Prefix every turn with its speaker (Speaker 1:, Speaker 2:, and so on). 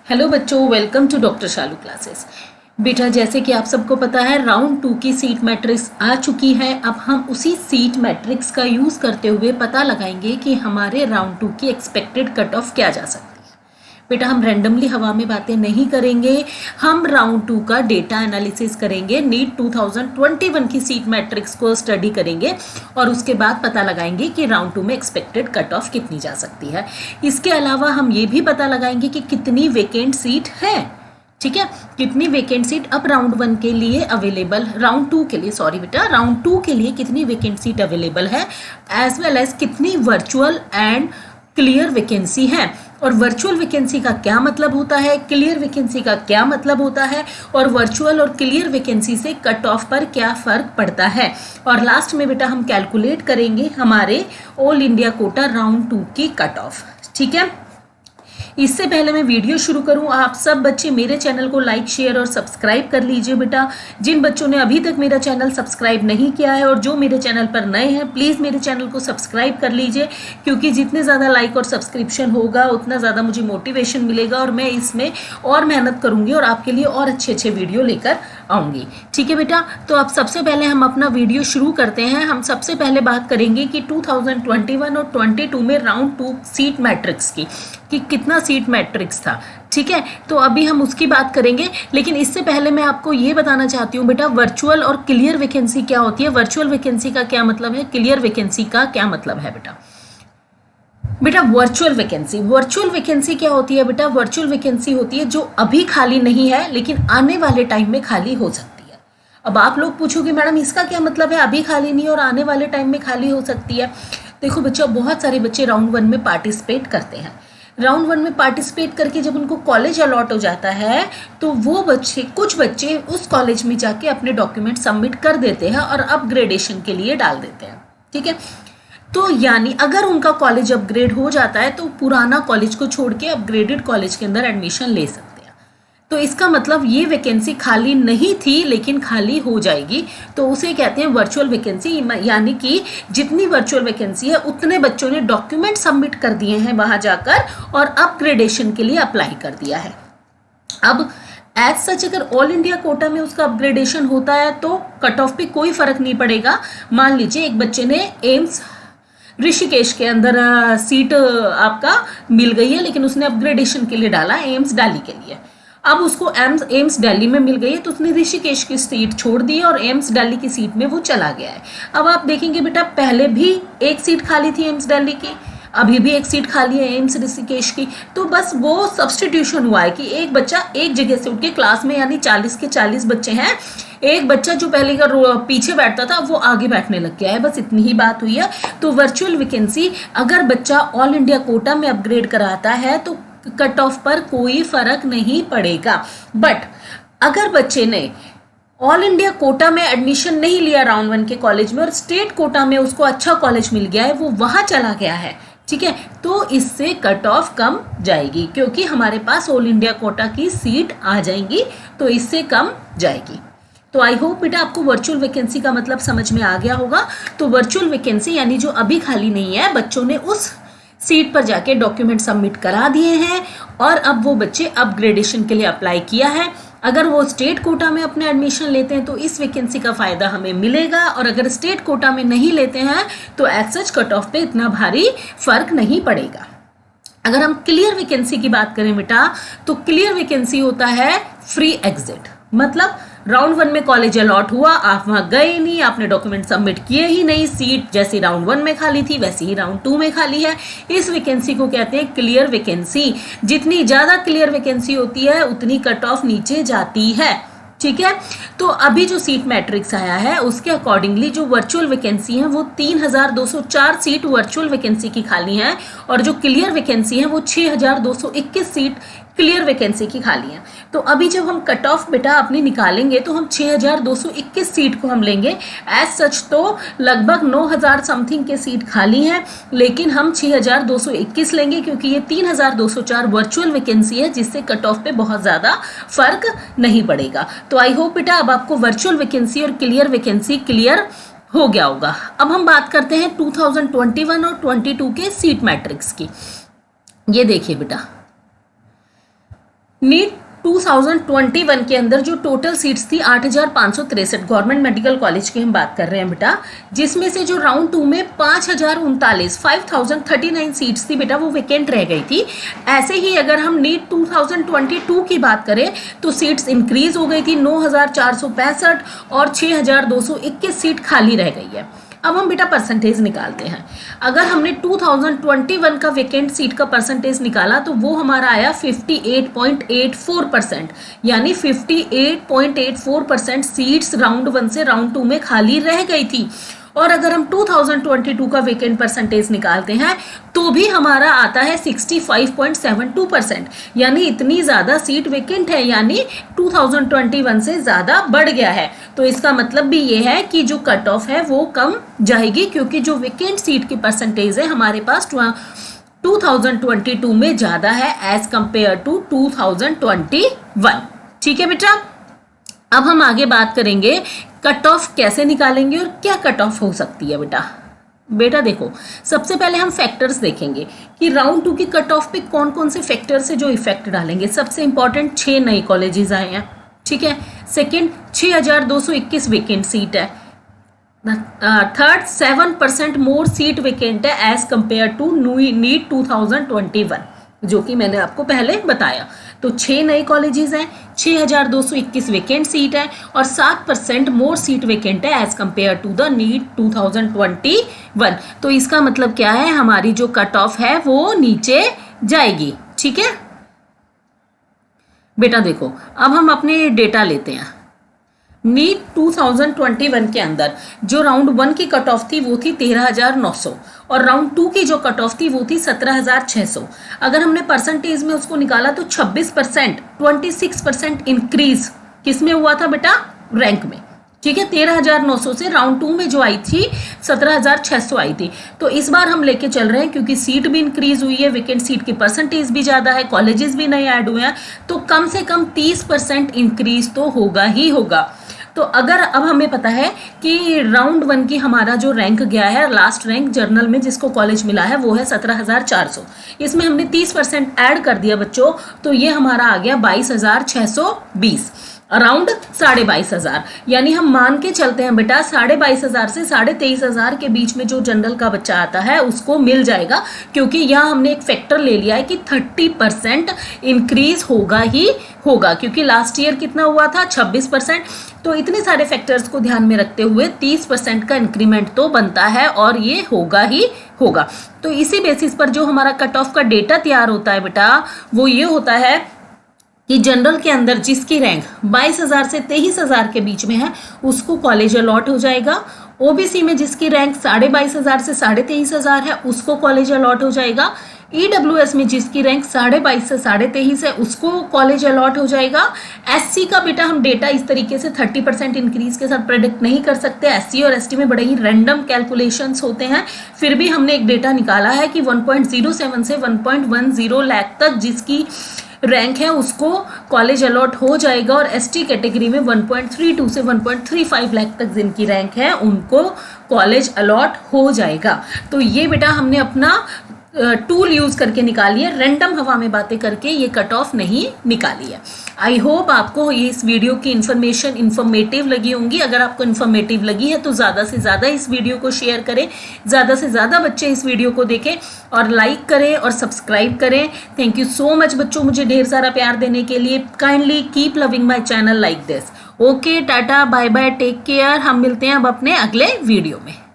Speaker 1: Hello बच्चों, welcome to doctor Shalu classes. बेटा, जैसे कि आप सबको पता है राउंड 2 की सीट मैट्रिक्स आ चुकी है। अब हम उसी सीट मैट्रिक्स का यूज़ करते हुए पता लगाएंगे कि हमारे राउंड 2 की एक्सपेक्टेड कट ऑफ क्या जा सकती है। बेटा, हम रैंडमली हवा में बातें नहीं करेंगे, हम राउंड 2 का डेटा एनालिसिस करेंगे, नीट 2021 की सीट मैट्रिक्स को स्टडी करेंगे और उसके बाद पता लगाएंगे कि राउंड 2 में एक्सपेक्टेड कट ऑफ कितनी जा सकती है। इसके अलावा हम ये भी पता लगाएंगे कि कितनी वेकेंट सीट है। ठीक है, कितनी वेकेंट सीट अब राउंड 1 के लिए अवेलेबल, राउंड 2 के लिए, सॉरी बेटा, राउंड 2 के लिए कितनी वेकेंट सीट अवेलेबल है, एज वेल एज कितनी वर्चुअल एंड क्लियर वैकेंसी है। और वर्चुअल वैकेंसी का क्या मतलब होता है, क्लियर वैकेंसी का क्या मतलब होता है, और वर्चुअल और क्लियर वैकेंसी से कट ऑफ पर क्या फ़र्क पड़ता है। और लास्ट में बेटा हम कैलकुलेट करेंगे हमारे ऑल इंडिया कोटा राउंड 2 की कट ऑफ। ठीक है, इससे पहले मैं वीडियो शुरू करूं, आप सब बच्चे मेरे चैनल को लाइक, शेयर और सब्सक्राइब कर लीजिए। बेटा, जिन बच्चों ने अभी तक मेरा चैनल सब्सक्राइब नहीं किया है और जो मेरे चैनल पर नए हैं, प्लीज़ मेरे चैनल को सब्सक्राइब कर लीजिए, क्योंकि जितने ज़्यादा लाइक और सब्सक्रिप्शन होगा उतना ज़्यादा मुझे मोटिवेशन मिलेगा और मैं इसमें और मेहनत करूँगी और आपके लिए और अच्छे अच्छे वीडियो लेकर आऊँगी। ठीक है बेटा, तो अब सबसे पहले हम अपना वीडियो शुरू करते हैं। हम सबसे पहले बात करेंगे कि 2021 और 22 में राउंड 2 सीट मैट्रिक्स की, कि कितना सीट मैट्रिक्स था। ठीक है, तो अभी हम उसकी बात करेंगे, लेकिन इससे पहले मैं आपको ये बताना चाहती हूँ बेटा, वर्चुअल और क्लियर वैकेंसी क्या होती है, वर्चुअल वैकेंसी का क्या मतलब है, क्लियर वैकेंसी का क्या मतलब है। बेटा वर्चुअल वैकेंसी क्या होती है बेटा, वर्चुअल वैकेंसी होती है जो अभी खाली नहीं है लेकिन आने वाले टाइम में खाली हो सकती है। अब आप लोग पूछोगे मैडम इसका क्या मतलब है, अभी खाली नहीं और आने वाले टाइम में खाली हो सकती है। देखो बच्चों, बहुत सारे बच्चे राउंड 1 में पार्टिसिपेट करते हैं। राउंड 1 में पार्टिसिपेट करके जब उनको कॉलेज अलॉट हो जाता है तो वो बच्चे, कुछ बच्चे उस कॉलेज में जाके अपने डॉक्यूमेंट सबमिट कर देते हैं और अपग्रेडेशन के लिए डाल देते हैं। ठीक है, तो यानी अगर उनका कॉलेज अपग्रेड हो जाता है तो पुराना कॉलेज को छोड़ के अपग्रेडेड कॉलेज के अंदर एडमिशन ले सकते हैं। तो इसका मतलब ये वैकेंसी खाली नहीं थी लेकिन खाली हो जाएगी, तो उसे कहते हैं वर्चुअल वैकेंसी। यानी कि जितनी वर्चुअल वैकेंसी है उतने बच्चों ने डॉक्यूमेंट सबमिट कर दिए हैं वहां जाकर और अपग्रेडेशन के लिए अप्लाई कर दिया है। अब एज सच अगर ऑल इंडिया कोटा में उसका अपग्रेडेशन होता है तो कट ऑफ पे कोई फर्क नहीं पड़ेगा। मान लीजिए एक बच्चे ने एम्स ऋषिकेश के अंदर सीट आपका मिल गई है, लेकिन उसने अपग्रेडेशन के लिए डाला एम्स दिल्ली के लिए। अब उसको एम्स दिल्ली में मिल गई है तो उसने ऋषिकेश की सीट छोड़ दी और एम्स दिल्ली की सीट में वो चला गया है। अब आप देखेंगे बेटा, पहले भी एक सीट खाली थी एम्स दिल्ली की, अभी भी एक सीट खाली है एम्स ऋषिकेश की। तो बस वो सब्सटीट्यूशन हुआ है कि एक बच्चा एक जगह से उठ के क्लास में, यानी 40 के 40 बच्चे हैं, एक बच्चा जो पहले का पीछे बैठता था वो आगे बैठने लग गया है, बस इतनी ही बात हुई है। तो वर्चुअल वैकेंसी अगर बच्चा ऑल इंडिया कोटा में अपग्रेड कराता है तो कट ऑफ पर कोई फर्क नहीं पड़ेगा। बट अगर बच्चे ने ऑल इंडिया कोटा में एडमिशन नहीं लिया राउंड 1 के कॉलेज में और स्टेट कोटा में उसको अच्छा कॉलेज मिल गया है, वो वहां चला गया है, ठीक है, तो इससे कट ऑफ कम जाएगी, क्योंकि हमारे पास ऑल इंडिया कोटा की सीट आ जाएंगी तो इससे कम जाएगी। तो आई होप बेटा आपको वर्चुअल वैकेंसी का मतलब समझ में आ गया होगा। तो वर्चुअल वैकेंसी यानी जो अभी खाली नहीं है, बच्चों ने उस सीट पर जाके डॉक्यूमेंट सबमिट करा दिए हैं और अब वो बच्चे अपग्रेडेशन के लिए अप्लाई किया है। अगर वो स्टेट कोटा में अपने एडमिशन लेते हैं तो इस वैकेंसी का फायदा हमें मिलेगा, और अगर स्टेट कोटा में नहीं लेते हैं तो एज सच कट ऑफ पे इतना भारी फर्क नहीं पड़ेगा। अगर हम क्लियर वैकेंसी की बात करें बेटा, तो क्लियर वैकेंसी होता है फ्री एग्जिट। मतलब राउंड 1 में कॉलेज अलॉट हुआ, आप वहां गए नहीं, आपने डॉक्यूमेंट सबमिट किए ही नहीं, सीट जैसी राउंड 1 में खाली थी वैसी ही राउंड 2 में खाली है। इस वैकेंसी को कहते हैं क्लियर वैकेंसी। जितनी ज्यादा क्लियर वैकेंसी होती है उतनी कट ऑफ नीचे जाती है। ठीक है, तो अभी जो सीट मैट्रिक्स आया है उसके अकॉर्डिंगली जो वर्चुअल वैकेंसी है वो 3204 सीट वर्चुअल वैकेंसी की खाली है और जो क्लियर वैकेंसी है वो 6221 सीट क्लियर वैकेंसी की खाली है। तो अभी जब हम कट ऑफ बेटा अपनी निकालेंगे तो हम 6221 सीट को हम लेंगे। एज सच तो लगभग 9000 समथिंग के सीट खाली हैं, लेकिन हम 6221 लेंगे क्योंकि ये 3204 वर्चुअल वैकेंसी है, जिससे कट ऑफ पे बहुत ज़्यादा फर्क नहीं पड़ेगा। तो आई होप बेटा अब आपको वर्चुअल वैकेंसी और क्लियर वैकेंसी क्लियर हो गया होगा। अब हम बात करते हैं 2021 और 22 के सीट मैट्रिक्स की। ये देखिए बेटा, नीट 2021 के अंदर जो टोटल सीट्स थी 8,563, गवर्नमेंट मेडिकल कॉलेज की हम बात कर रहे हैं बेटा, जिसमें से जो राउंड 2 में 5,039 सीट्स थी बेटा वो वेकेंट रह गई थी। ऐसे ही अगर हम नीट 2022 की बात करें तो सीट्स इंक्रीज हो गई थी 9,465 और 6,221 सीट खाली रह गई है। अब हम बेटा परसेंटेज निकालते हैं। अगर हमने 2021 का वेकेंट सीट का परसेंटेज निकाला तो वो हमारा आया 58.84%, यानी 58.84% सीट्स राउंड 1 से राउंड 2 में खाली रह गई थी। और अगर हम 2022 का वेकेंट परसेंटेज निकालते हैं तो भी हमारा आता है 65.72%, यानी इतनी ज़्यादा सीट वेकेंट है, यानी 2021 से ज़्यादा बढ़ गया है। तो इसका मतलब भी ये है कि जो कट ऑफ है वो कम जाएगी, क्योंकि जो वेकेंट सीट की परसेंटेज है हमारे पास 2022 में ज़्यादा है एज कंपेयर टू 2021। ठीक है बेटा, अब हम आगे बात करेंगे कट ऑफ कैसे निकालेंगे और क्या कट ऑफ हो सकती है बेटा देखो, सबसे पहले हम फैक्टर्स देखेंगे कि राउंड 2 की कट ऑफ पे कौन कौन से फैक्टर्स है जो इफेक्ट डालेंगे। सबसे इंपॉर्टेंट 6 नए कॉलेजेस आए हैं, ठीक है। सेकंड 6,221 वेकेंट सीट है। थर्ड 7% मोर सीट वेकेंट है एज कंपेयर टू नीट 2021, जो कि मैंने आपको पहले बताया। तो 6 नए कॉलेजेस हैं, 6,221 वेकेंट सीट है और 7% मोर सीट वेकेंट है as compare to the NEET 2021। तो इसका मतलब क्या है, हमारी जो कट ऑफ है वो नीचे जाएगी। ठीक है बेटा देखो, अब हम अपने डेटा लेते हैं। नीट 2021 के अंदर जो राउंड 1 की कट ऑफ थी वो थी 13,900 और राउंड 2 की जो कट ऑफ थी वो थी 17,600। अगर हमने परसेंटेज में उसको निकाला तो 26%, 26% इंक्रीज किस में हुआ था बेटा, रैंक में। ठीक है, 13,900 से राउंड 2 में जो आई थी 17,600 आई थी। तो इस बार हम लेके चल रहे हैं क्योंकि सीट भी इंक्रीज हुई है, वेकेंट सीट की परसेंटेज भी ज़्यादा है, कॉलेजेस भी नए ऐड हुए हैं, तो कम से कम 30% इंक्रीज तो होगा ही होगा। तो अगर अब हमें पता है कि राउंड 1 की हमारा जो रैंक गया है, लास्ट रैंक जर्नल में जिसको कॉलेज मिला है वो है 17,400, इसमें हमने 30% ऐड कर दिया बच्चों, तो ये हमारा आ गया 22,620, अराउंड 22,500। यानी हम मान के चलते हैं बेटा 22,500 से 23,500 के बीच में जो जनरल का बच्चा आता है उसको मिल जाएगा, क्योंकि यहाँ हमने एक फैक्टर ले लिया है कि 30% इंक्रीज होगा ही होगा, क्योंकि लास्ट ईयर कितना हुआ था 26%। तो इतने सारे फैक्टर्स को ध्यान में रखते हुए 30% का इंक्रीमेंट तो बनता है और ये होगा ही होगा। तो इसी बेसिस पर जो हमारा कट ऑफ का डेटा तैयार होता है बेटा वो ये होता है कि जनरल के अंदर जिसकी रैंक 22,000 से 23,000 के बीच में है उसको कॉलेज अलॉट हो जाएगा। ओबीसी में जिसकी रैंक 22,500 से 23,500 है उसको कॉलेज अलॉट हो जाएगा। ईडब्ल्यूएस में जिसकी रैंक 22,500 से 23,500 है उसको कॉलेज अलॉट हो जाएगा। एससी का बेटा हम डेटा इस तरीके से 30% इंक्रीज के साथ प्रेडिक्ट नहीं कर सकते, एससी और एसटी में बड़े ही रैंडम कैलकुलेशंस होते हैं। फिर भी हमने एक डेटा निकाला है कि 1.07 से 1.10 लाख तक जिसकी रैंक है उसको कॉलेज अलॉट हो जाएगा, और एसटी कैटेगरी में 1.32 से 1.35 लाख तक जिनकी रैंक है उनको कॉलेज अलॉट हो जाएगा। तो ये बेटा हमने अपना टूल यूज़ करके निकाली है, रैंडम हवा में बातें करके ये कट ऑफ नहीं निकाली है। आई होप आपको ये इस वीडियो की इन्फॉर्मेशन इन्फॉर्मेटिव लगी होंगी। अगर आपको इन्फॉर्मेटिव लगी है तो ज़्यादा से ज़्यादा इस वीडियो को शेयर करें, ज़्यादा से ज़्यादा बच्चे इस वीडियो को देखें और लाइक करें और सब्सक्राइब करें। थैंक यू सो मच बच्चों मुझे ढेर सारा प्यार देने के लिए। Kindly keep loving my channel like this. Okay, tata, bye bye, take care. हम मिलते हैं अब अपने अगले वीडियो में।